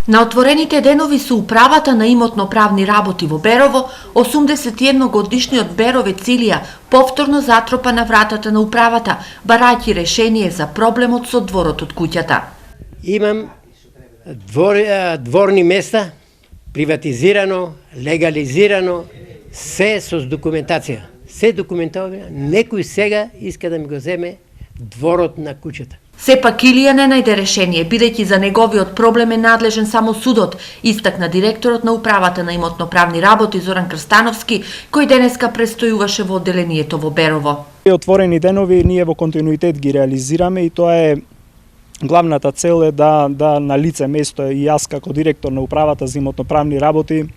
На отворените денови со управата на имотно-правни работи во Берово, 81-годишниот Беровец Илија повторно затропа на вратата на управата, барајќи решение за проблемот со дворот од куќата. Имам дворни места, приватизирано, легализирано, се со документација. Се документовано, некој сега иска да ми го земе дворот на куќата. Сепак Илија не најде решение, бидејќи за неговиот проблем е надлежен само судот, истакна директорот на управата на имотно-правни работи Зоран Крстановски, кој денеска престојуваше во одделението во Берово. Отворени денови ние во континуитет ги реализираме и тоа е главната цел е да на лице место и јас како директор на управата за имотно-правни работи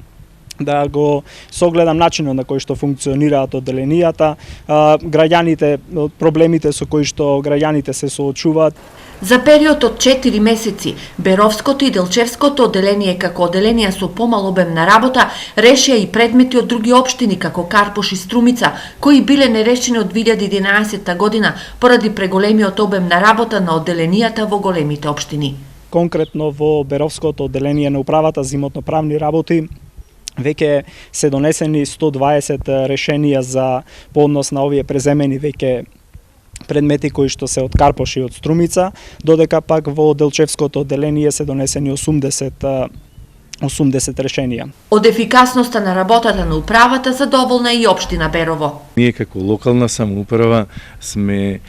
да го согледам начинот на кој што функционираат одделенијата, граѓаните, проблемите со кои што граѓаните се соочуваат. За период од 4 месеци, Беровското и Делчевското одделение како одделенија со помал обем на работа решија и предмети од други општини како Карпош и Струмица, кои биле нерешени од 2011 година поради преголемиот обем на работа на одделенијата во големите општини. Конкретно во Беровското одделение на управата за имотно-правни работи веќе се донесени 120 решенија за по однос на овие преземени веќе предмети кои што се од Карпош и од Струмица, додека пак во Делчевското одделение се донесени 80 решенија. Од ефикасноста на работата на управата задоволна и општина Берово. Ние како локална самоуправа сме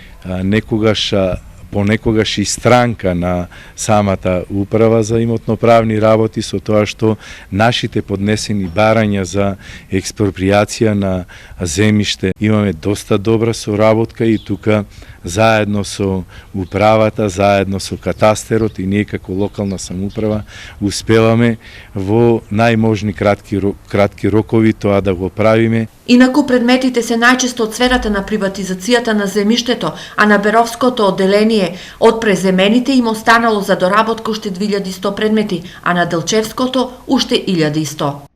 понекогаш и странка на самата управа за имотно-правни работи со тоа што нашите поднесени барања за експроприација на земјиште имаме доста добра соработка и тука заедно со управата, заедно со катастерот и ние како локална самоуправа успеваме во најможни кратки рокови тоа да го правиме. Инаку предметите се најчесто од сферата на приватизацијата на земјиштето, а на Беровското одделение од преземените им останало за доработка уште 2100 предмети, а на Делчевското уште 1100.